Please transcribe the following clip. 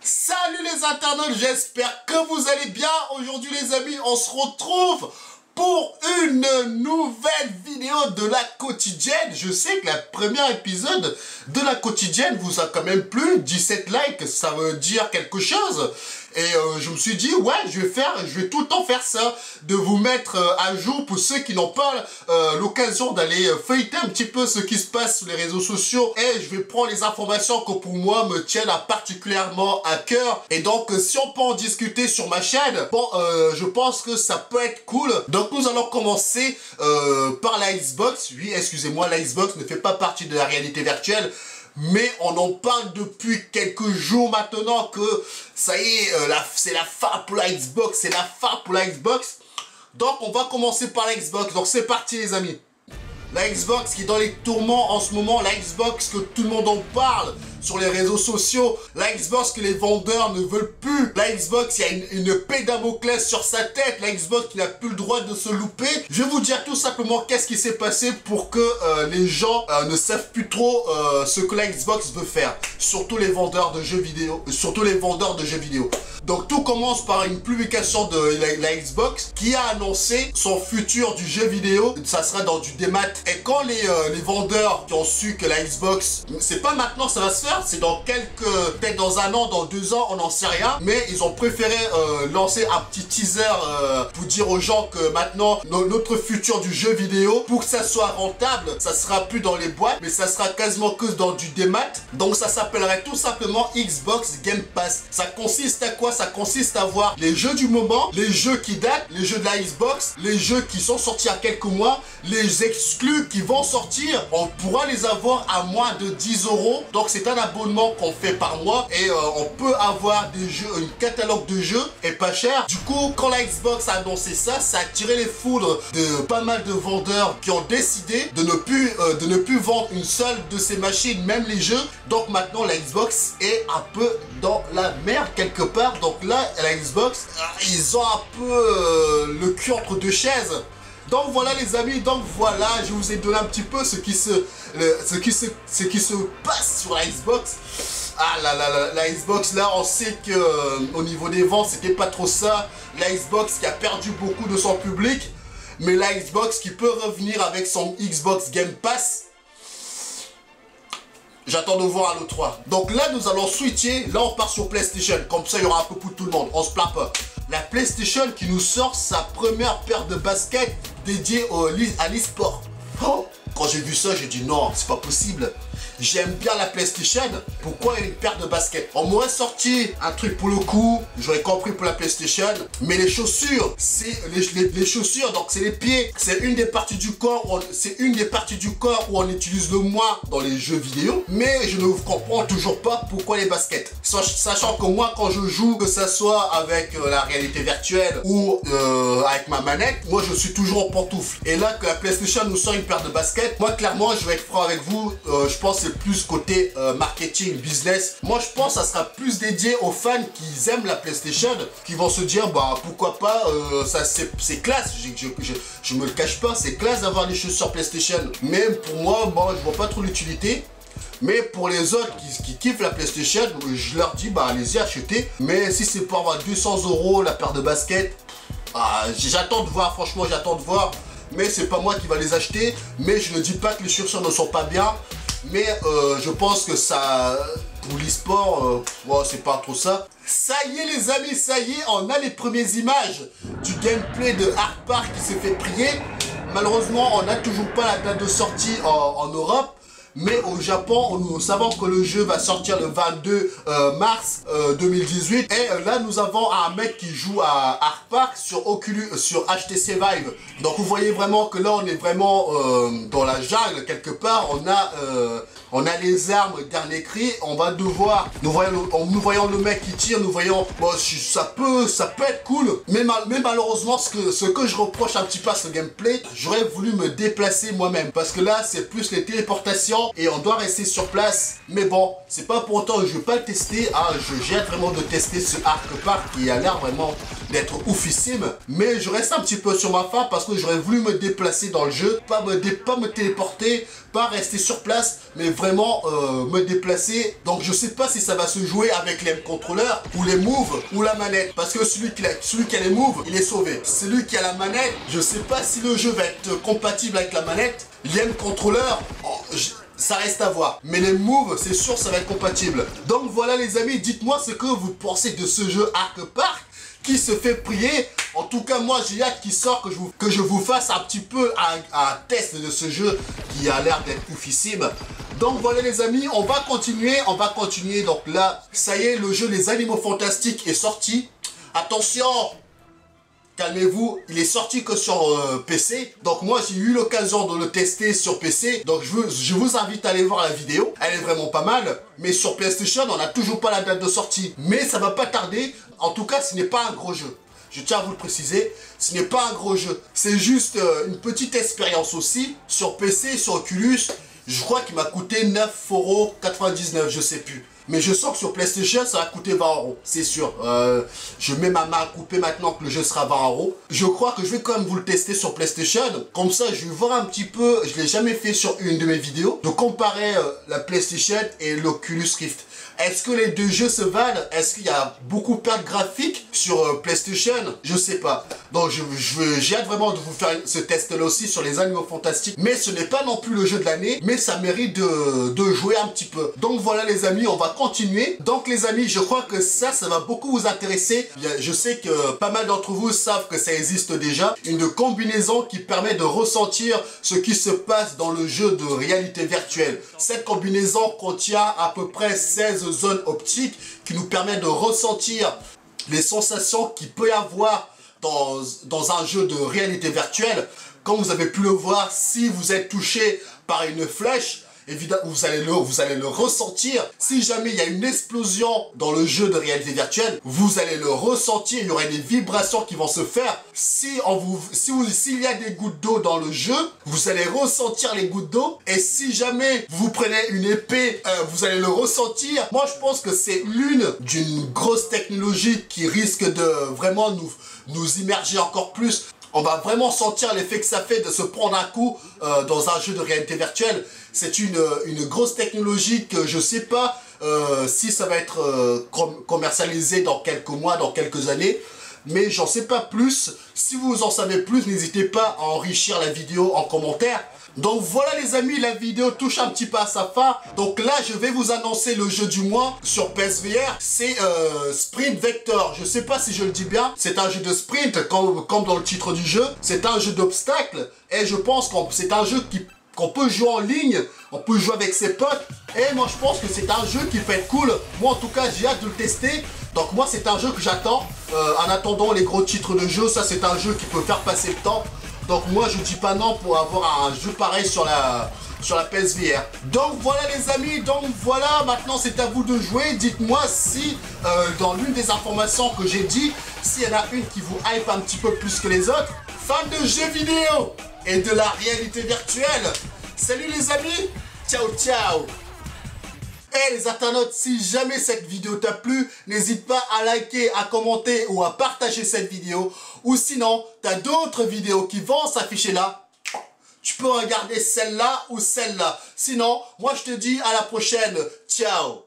Salut les internautes, j'espère que vous allez bien. Aujourd'hui les amis, on se retrouve pour une nouvelle vidéo de la quotidienne. Je sais que la première épisode de la quotidienne vous a quand même plu. 17 likes, ça veut dire quelque chose. Et je me suis dit, ouais, je vais tout le temps faire ça, de vous mettre à jour pour ceux qui n'ont pas l'occasion d'aller feuilleter un petit peu ce qui se passe sur les réseaux sociaux. Et je vais prendre les informations que pour moi me tiennent particulièrement à cœur. Et donc, si on peut en discuter sur ma chaîne, bon, je pense que ça peut être cool. Donc, nous allons commencer par la Xbox. Oui, excusez-moi, la Xbox ne fait pas partie de la réalité virtuelle. Mais on en parle depuis quelques jours maintenant que ça y est, c'est la fin pour la Xbox, c'est la fin pour la Xbox. Donc on va commencer par la Xbox, donc c'est parti les amis. La Xbox qui est dans les tourments en ce moment, la Xbox que tout le monde en parle sur les réseaux sociaux, la Xbox que les vendeurs ne veulent plus, la Xbox il y a une épée Damoclès sur sa tête, la Xbox qui n'a plus le droit de se louper. Je vais vous dire tout simplement qu'est-ce qui s'est passé pour que les gens ne savent plus trop ce que la Xbox veut faire, surtout les vendeurs de jeux vidéo, Donc tout commence par une publication de la Xbox qui a annoncé son futur du jeu vidéo, ça sera dans du démat. Et quand les vendeurs qui ont su que la Xbox, c'est pas maintenant ça va se faire, c'est dans peut-être dans un an, dans 2 ans, on n'en sait rien, mais ils ont préféré lancer un petit teaser pour dire aux gens que maintenant notre futur du jeu vidéo, pour que ça soit rentable, ça sera plus dans les boîtes, mais ça sera quasiment que dans du démat. Donc ça s'appellerait tout simplement Xbox Game Pass. Ça consiste à quoi? Ça consiste à voir les jeux du moment, les jeux qui datent, les jeux de la Xbox, les jeux qui sont sortis il y a quelques mois, les exclus qui vont sortir, on pourra les avoir à moins de 10 €. Donc c'est un abonnement qu'on fait par mois et on peut avoir des jeux, un catalogue de jeux et pas cher. Du coup, quand la Xbox a annoncé ça, ça a tiré les foudres de pas mal de vendeurs qui ont décidé de ne plus vendre une seule de ces machines, même les jeux. Donc maintenant la Xbox est un peu dans la merde quelque part. Donc là, la Xbox, ils ont un peu le cul entre deux chaises. Donc voilà les amis, donc voilà, je vous ai donné un petit peu ce qui se passe sur la Xbox. Ah la Xbox là, on sait que au niveau des ventes, c'était pas trop ça. La Xbox qui a perdu beaucoup de son public, mais la Xbox qui peut revenir avec son Xbox Game Pass. J'attends de voir à l'E3. Donc là, nous allons switcher. Là, on part sur PlayStation. Comme ça, il y aura un peu pour tout le monde. On se plaint pas. La PlayStation qui nous sort sa première paire de baskets dédiée à l'e-sport. Oh, quand j'ai vu ça, j'ai dit non, c'est pas possible. J'aime bien la PlayStation. Pourquoi une paire de baskets? On m'aurait sorti un truc pour le coup, j'aurais compris pour la PlayStation. Mais les chaussures, c'est les chaussures, donc c'est les pieds. C'est une des parties du corps où on utilise le moins dans les jeux vidéo. Mais je ne comprends toujours pas pourquoi les baskets. Sachant que moi, quand je joue, que ça soit avec la réalité virtuelle ou avec ma manette, moi je suis toujours en pantoufle. Et là que la PlayStation nous sort une paire de baskets, moi clairement, je vais être franc avec vous, je pense que c'est plus côté marketing, business. Moi je pense que ça sera plus dédié aux fans qui aiment la PlayStation, qui vont se dire bah pourquoi pas, ça c'est classe, je me le cache pas, c'est classe d'avoir les chaussures PlayStation. Mais pour moi, bon, je vois pas trop l'utilité. Mais pour les autres qui kiffent la PlayStation, je leur dis bah allez-y achetez. Mais si c'est pour avoir 200 € la paire de baskets, j'attends de voir, franchement j'attends de voir. Mais c'est pas moi qui va les acheter. Mais je ne dis pas que les chaussures ne sont pas bien. Mais je pense que ça, pour l'e-sport, c'est pas trop ça. Ça y est les amis, ça y est, on a les premières images du gameplay de Ark Park qui s'est fait prier. Malheureusement, on n'a toujours pas la date de sortie en Europe. Mais au Japon, nous savons que le jeu va sortir le 22 mars 2018. Et là, nous avons un mec qui joue à Ark Park sur HTC Vive. Donc, vous voyez vraiment que là, on est vraiment dans la jungle quelque part. On a les armes dernier cri. On va devoir, nous voyons le mec qui tire, nous voyons, bon, ça peut être cool. Mais malheureusement, ce que je reproche un petit peu à ce gameplay, j'aurais voulu me déplacer moi-même. Parce que là, c'est plus les téléportations. Et on doit rester sur place. Mais bon, c'est pas pour autant que je vais pas le tester. J'ai hâte vraiment de tester ce Ark Park qui a l'air vraiment d'être oufissime, mais je reste un petit peu sur ma faim parce que j'aurais voulu me déplacer dans le jeu, pas me téléporter, pas rester sur place, mais vraiment me déplacer. Donc je sais pas si ça va se jouer avec les contrôleurs ou les moves ou la manette, parce que celui qui a les moves, il est sauvé. Celui qui a la manette, je sais pas si le jeu va être compatible avec la manette. Les contrôleurs, ça reste à voir. Mais les moves, c'est sûr, ça va être compatible. Donc voilà les amis, dites-moi ce que vous pensez de ce jeu Ark Park qui se fait prier. En tout cas, moi, j'ai hâte qu'il sorte, que je vous fasse un petit peu un test de ce jeu qui a l'air d'être oufissime. Donc voilà les amis, on va continuer. Donc là, ça y est, le jeu Les Animaux Fantastiques est sorti. Attention, calmez-vous, il est sorti que sur PC. Donc moi j'ai eu l'occasion de le tester sur PC. Donc je vous invite à aller voir la vidéo. Elle est vraiment pas mal. Mais sur PlayStation, on n'a toujours pas la date de sortie. Mais ça va pas tarder. En tout cas, ce n'est pas un gros jeu. Je tiens à vous le préciser, ce n'est pas un gros jeu. C'est juste une petite expérience aussi. Sur PC, sur Oculus, je crois qu'il m'a coûté 9,99 €, je sais plus. Mais je sens que sur PlayStation, ça va coûter 20 €, c'est sûr. Je mets ma main à couper maintenant que le jeu sera 20 €. Je crois que je vais quand même vous le tester sur PlayStation. Comme ça, je vais voir un petit peu, je ne l'ai jamais fait sur une de mes vidéos, de comparer la PlayStation et l'Oculus Rift. Est-ce que les deux jeux se valent? Est-ce qu'il y a beaucoup de pertes graphiques sur PlayStation? Je sais pas. Donc j'ai hâte vraiment de vous faire ce test-là aussi sur Les Animaux Fantastiques. Mais ce n'est pas non plus le jeu de l'année, mais ça mérite de jouer un petit peu. Donc voilà les amis, on va continuer. Donc les amis, je crois que ça va beaucoup vous intéresser. Je sais que pas mal d'entre vous savent que ça existe déjà. Une combinaison qui permet de ressentir ce qui se passe dans le jeu de réalité virtuelle. Cette combinaison contient à peu près 16 zones optiques qui nous permettent de ressentir les sensations qu'il peut y avoir dans un jeu de réalité virtuelle. Comme vous avez pu le voir, si vous êtes touché par une flèche, évidemment, vous allez le ressentir. Si jamais il y a une explosion dans le jeu de réalité virtuelle, vous allez le ressentir. Il y aura des vibrations qui vont se faire. S'il y a des gouttes d'eau dans le jeu, vous allez ressentir les gouttes d'eau. Et si jamais vous prenez une épée, vous allez le ressentir. Moi, je pense que c'est d'une grosse technologie qui risque de vraiment nous immerger encore plus. On va vraiment sentir l'effet que ça fait de se prendre un coup dans un jeu de réalité virtuelle. C'est une grosse technologie que je sais pas si ça va être commercialisé dans quelques mois, dans quelques années. Mais j'en sais pas plus. Si vous en savez plus, n'hésitez pas à enrichir la vidéo en commentaire. Donc voilà les amis, la vidéo touche un petit peu à sa fin. Donc là, je vais vous annoncer le jeu du mois sur PSVR. C'est Sprint Vector. Je sais pas si je le dis bien. C'est un jeu de sprint, comme dans le titre du jeu. C'est un jeu d'obstacles. Et je pense que c'est un jeu qu'on peut jouer en ligne. On peut jouer avec ses potes. Et moi, je pense que c'est un jeu qui peut être cool. Moi, en tout cas, j'ai hâte de le tester. Donc moi, c'est un jeu que j'attends. En attendant les gros titres de jeu, ça, c'est un jeu qui peut faire passer le temps. Donc moi je dis pas non pour avoir un jeu pareil sur la PSVR. Donc voilà les amis, donc voilà, maintenant c'est à vous de jouer. Dites-moi si dans l'une des informations que j'ai dit, s'il y en a une qui vous hype un petit peu plus que les autres. Fans de jeux vidéo et de la réalité virtuelle. Salut les amis, ciao ciao. Et les internautes, si jamais cette vidéo t'a plu, n'hésite pas à liker, à commenter ou à partager cette vidéo. Ou sinon, t'as d'autres vidéos qui vont s'afficher là. Tu peux regarder celle-là ou celle-là. Sinon, moi je te dis à la prochaine. Ciao.